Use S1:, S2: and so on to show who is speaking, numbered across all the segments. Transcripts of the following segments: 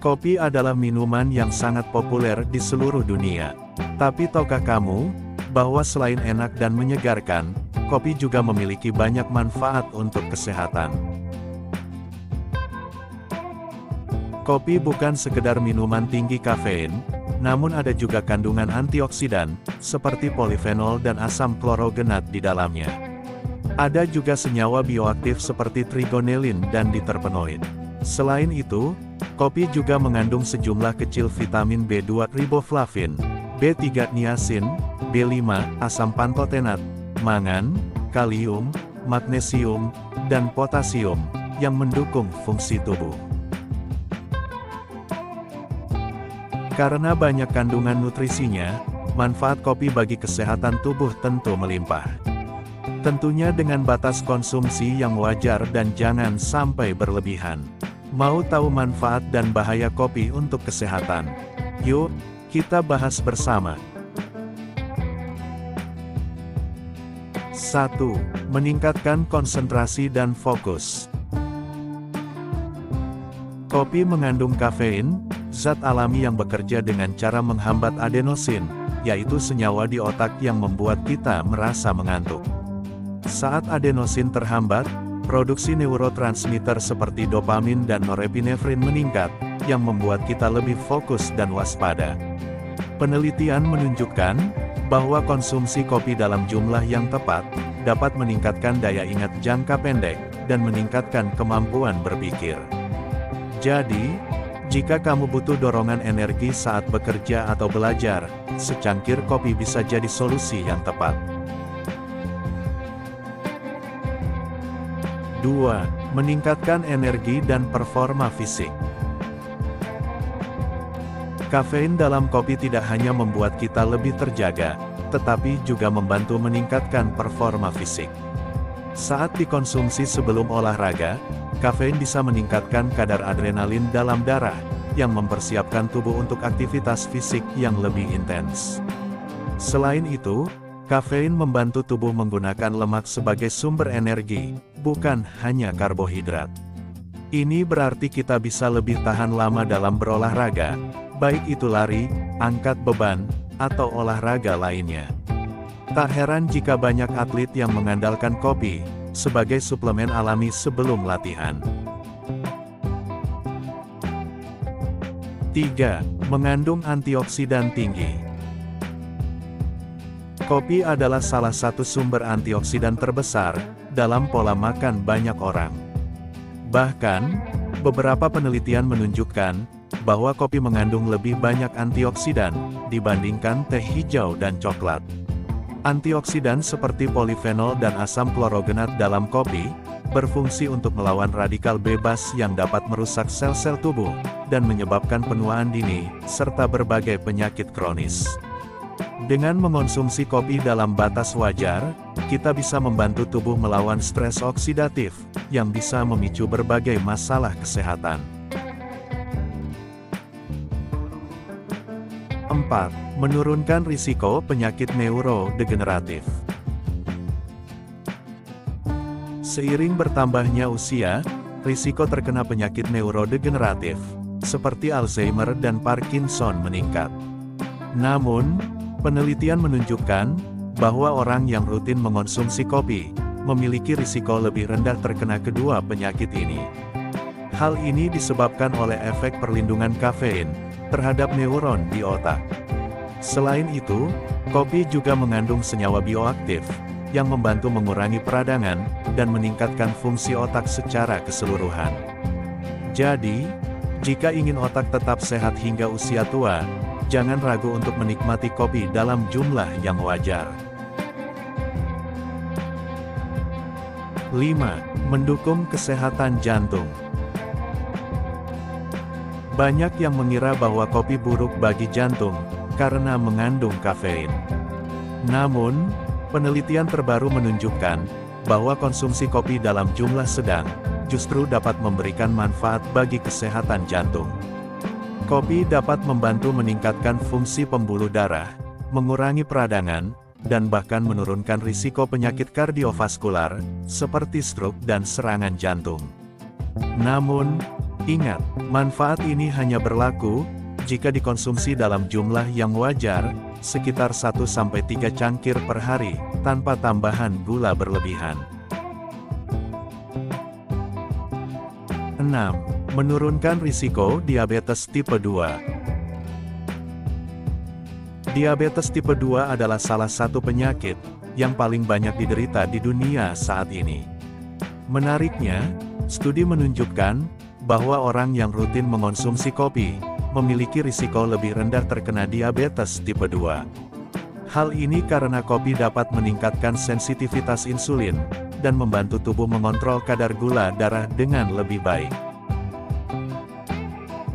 S1: Kopi adalah minuman yang sangat populer di seluruh dunia. Tapi tahukah kamu, bahwa selain enak dan menyegarkan, kopi juga memiliki banyak manfaat untuk kesehatan. Kopi bukan sekedar minuman tinggi kafein, namun ada juga kandungan antioksidan, seperti polifenol dan asam klorogenat di dalamnya. Ada juga senyawa bioaktif seperti trigonelin dan diterpenoid. Selain itu, kopi juga mengandung sejumlah kecil vitamin B2 riboflavin, B3 niacin, B5 asam pantotenat, mangan, kalium, magnesium, dan potasium, yang mendukung fungsi tubuh. Karena banyak kandungan nutrisinya, manfaat kopi bagi kesehatan tubuh tentu melimpah. Tentunya dengan batas konsumsi yang wajar dan jangan sampai berlebihan. Mau tahu manfaat dan bahaya kopi untuk kesehatan? Yuk, kita bahas bersama. 1. Meningkatkan konsentrasi dan fokus. Kopi mengandung kafein, zat alami yang bekerja dengan cara menghambat adenosin, yaitu senyawa di otak yang membuat kita merasa mengantuk. Saat adenosin terhambat, produksi neurotransmitter seperti dopamin dan norepinefrin meningkat, yang membuat kita lebih fokus dan waspada. Penelitian menunjukkan bahwa konsumsi kopi dalam jumlah yang tepat dapat meningkatkan daya ingat jangka pendek dan meningkatkan kemampuan berpikir. Jadi, jika kamu butuh dorongan energi saat bekerja atau belajar, secangkir kopi bisa jadi solusi yang tepat. 2. Meningkatkan energi dan performa fisik. Kafein dalam kopi tidak hanya membuat kita lebih terjaga, tetapi juga membantu meningkatkan performa fisik. Saat dikonsumsi sebelum olahraga, kafein bisa meningkatkan kadar adrenalin dalam darah, yang mempersiapkan tubuh untuk aktivitas fisik yang lebih intens. Selain itu, kafein membantu tubuh menggunakan lemak sebagai sumber energi, bukan hanya karbohidrat. Ini berarti kita bisa lebih tahan lama dalam berolahraga, baik itu lari, angkat beban, atau olahraga lainnya. Tak heran jika banyak atlet yang mengandalkan kopi sebagai suplemen alami sebelum latihan. 3. Mengandung antioksidan tinggi. Kopi adalah salah satu sumber antioksidan terbesar dalam pola makan banyak orang. Bahkan, beberapa penelitian menunjukkan bahwa kopi mengandung lebih banyak antioksidan dibandingkan teh hijau dan coklat. Antioksidan seperti polifenol dan asam klorogenat dalam kopi berfungsi untuk melawan radikal bebas yang dapat merusak sel-sel tubuh dan menyebabkan penuaan dini serta berbagai penyakit kronis. Dengan mengonsumsi kopi dalam batas wajar, kita bisa membantu tubuh melawan stres oksidatif yang bisa memicu berbagai masalah kesehatan. 4. Menurunkan risiko penyakit neurodegeneratif. Seiring bertambahnya usia, risiko terkena penyakit neurodegeneratif, seperti Alzheimer dan Parkinson meningkat. Namun, penelitian menunjukkan bahwa orang yang rutin mengonsumsi kopi memiliki risiko lebih rendah terkena kedua penyakit ini. Hal ini disebabkan oleh efek perlindungan kafein terhadap neuron di otak. Selain itu, kopi juga mengandung senyawa bioaktif yang membantu mengurangi peradangan dan meningkatkan fungsi otak secara keseluruhan. Jadi, jika ingin otak tetap sehat hingga usia tua, jangan ragu untuk menikmati kopi dalam jumlah yang wajar. 5. Mendukung kesehatan jantung. Banyak yang mengira bahwa kopi buruk bagi jantung karena mengandung kafein. Namun, penelitian terbaru menunjukkan bahwa konsumsi kopi dalam jumlah sedang justru dapat memberikan manfaat bagi kesehatan jantung. Kopi dapat membantu meningkatkan fungsi pembuluh darah, mengurangi peradangan, dan bahkan menurunkan risiko penyakit kardiovaskular, seperti stroke dan serangan jantung. Namun, Ingat, manfaat ini hanya berlaku jika dikonsumsi dalam jumlah yang wajar, sekitar 1-3 cangkir per hari, tanpa tambahan gula berlebihan. 6. Menurunkan risiko diabetes tipe 2. Diabetes tipe 2 adalah salah satu penyakit yang paling banyak diderita di dunia saat ini. Menariknya, studi menunjukkan bahwa orang yang rutin mengonsumsi kopi memiliki risiko lebih rendah terkena diabetes tipe 2. Hal ini karena kopi dapat meningkatkan sensitivitas insulin dan membantu tubuh mengontrol kadar gula darah dengan lebih baik.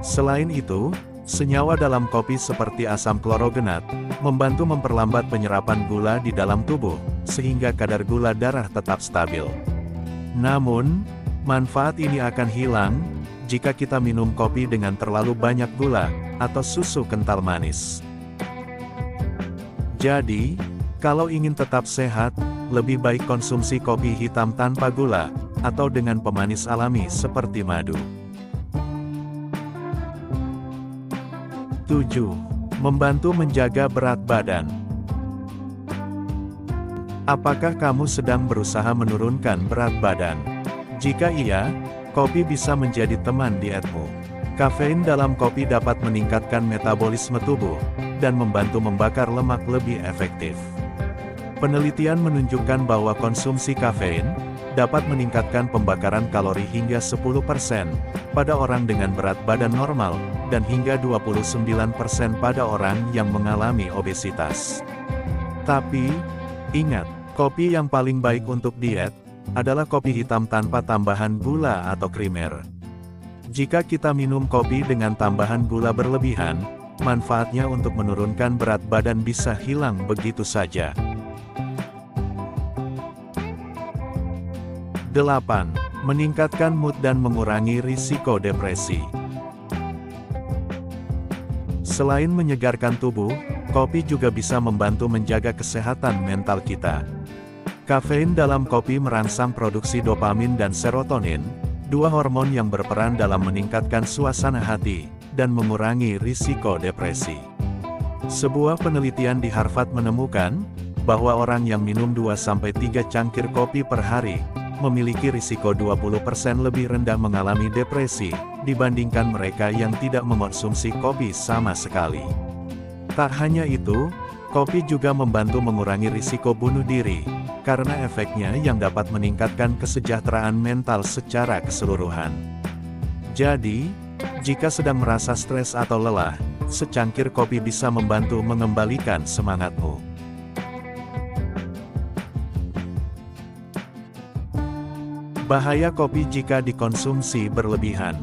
S1: Selain itu, senyawa dalam kopi seperti asam klorogenat membantu memperlambat penyerapan gula di dalam tubuh, sehingga kadar gula darah tetap stabil. Namun, manfaat ini akan hilang jika kita minum kopi dengan terlalu banyak gula atau susu kental manis. Jadi, kalau ingin tetap sehat, lebih baik konsumsi kopi hitam tanpa gula atau dengan pemanis alami seperti madu. 7. Membantu menjaga berat badan. Apakah kamu sedang berusaha menurunkan berat badan? Jika iya, kopi bisa menjadi teman dietmu. Kafein dalam kopi dapat meningkatkan metabolisme tubuh dan membantu membakar lemak lebih efektif. Penelitian menunjukkan bahwa konsumsi kafein dapat meningkatkan pembakaran kalori hingga 10% pada orang dengan berat badan normal dan hingga 29% pada orang yang mengalami obesitas. Tapi, ingat, kopi yang paling baik untuk diet adalah kopi hitam tanpa tambahan gula atau krimer. Jika kita minum kopi dengan tambahan gula berlebihan, manfaatnya untuk menurunkan berat badan bisa hilang begitu saja. 8. Meningkatkan mood dan mengurangi risiko depresi. Selain menyegarkan tubuh, kopi juga bisa membantu menjaga kesehatan mental kita. Kafein dalam kopi merangsang produksi dopamin dan serotonin, dua hormon yang berperan dalam meningkatkan suasana hati dan mengurangi risiko depresi. Sebuah penelitian di Harvard menemukan bahwa orang yang minum 2-3 cangkir kopi per hari memiliki risiko 20% lebih rendah mengalami depresi dibandingkan mereka yang tidak mengonsumsi kopi sama sekali. Tak hanya itu, kopi juga membantu mengurangi risiko bunuh diri, karena efeknya yang dapat meningkatkan kesejahteraan mental secara keseluruhan. Jadi, jika sedang merasa stres atau lelah, secangkir kopi bisa membantu mengembalikan semangatmu. Bahaya kopi jika dikonsumsi berlebihan.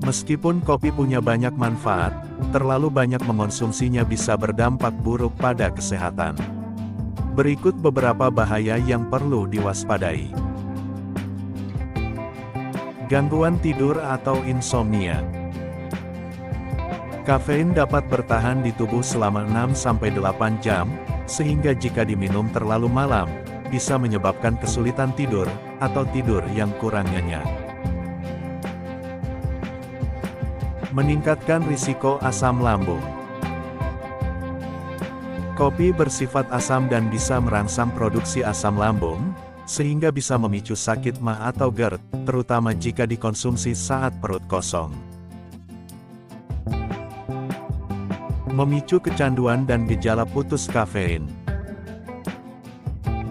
S1: Meskipun kopi punya banyak manfaat, terlalu banyak mengonsumsinya bisa berdampak buruk pada kesehatan. Berikut beberapa bahaya yang perlu diwaspadai. Gangguan tidur atau insomnia. Kafein dapat bertahan di tubuh selama 6-8 jam, sehingga jika diminum terlalu malam, bisa menyebabkan kesulitan tidur, atau tidur yang kurang nyenyak. Meningkatkan risiko asam lambung. Kopi bersifat asam dan bisa merangsang produksi asam lambung, sehingga bisa memicu sakit MAH atau GERD, terutama jika dikonsumsi saat perut kosong. Memicu kecanduan dan gejala putus kafein.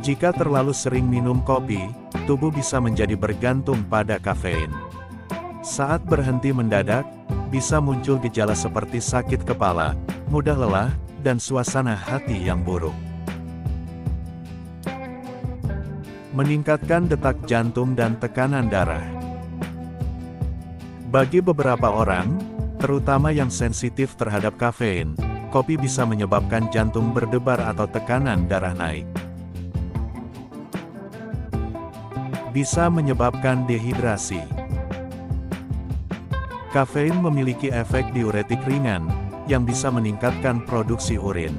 S1: Jika terlalu sering minum kopi, tubuh bisa menjadi bergantung pada kafein. Saat berhenti mendadak, bisa muncul gejala seperti sakit kepala, mudah lelah, dan suasana hati yang buruk. Meningkatkan detak jantung dan tekanan darah. Bagi beberapa orang, terutama yang sensitif terhadap kafein, kopi bisa menyebabkan jantung berdebar atau tekanan darah naik. Bisa menyebabkan dehidrasi. Kafein memiliki efek diuretik ringan, yang bisa meningkatkan produksi urin.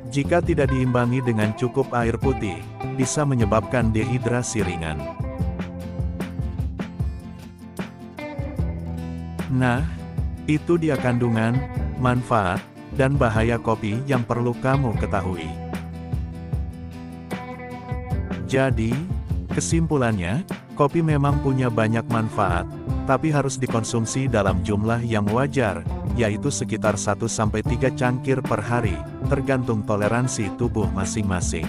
S1: Jika tidak diimbangi dengan cukup air putih, bisa menyebabkan dehidrasi ringan. Nah, itu dia kandungan, manfaat, dan bahaya kopi yang perlu kamu ketahui. Jadi, kesimpulannya, kopi memang punya banyak manfaat, tapi harus dikonsumsi dalam jumlah yang wajar, yaitu sekitar 1-3 cangkir per hari, tergantung toleransi tubuh masing-masing.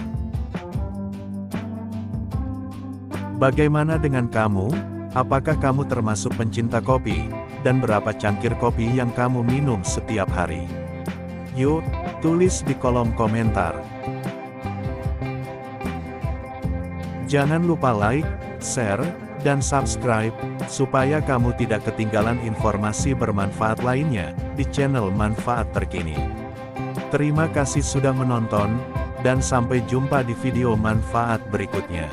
S1: Bagaimana dengan kamu? Apakah kamu termasuk pencinta kopi? Dan berapa cangkir kopi yang kamu minum setiap hari? Yuk, tulis di kolom komentar. Jangan lupa like, share, dan subscribe, supaya kamu tidak ketinggalan informasi bermanfaat lainnya, di channel Manfaat Terkini. Terima kasih sudah menonton, dan sampai jumpa di video manfaat berikutnya.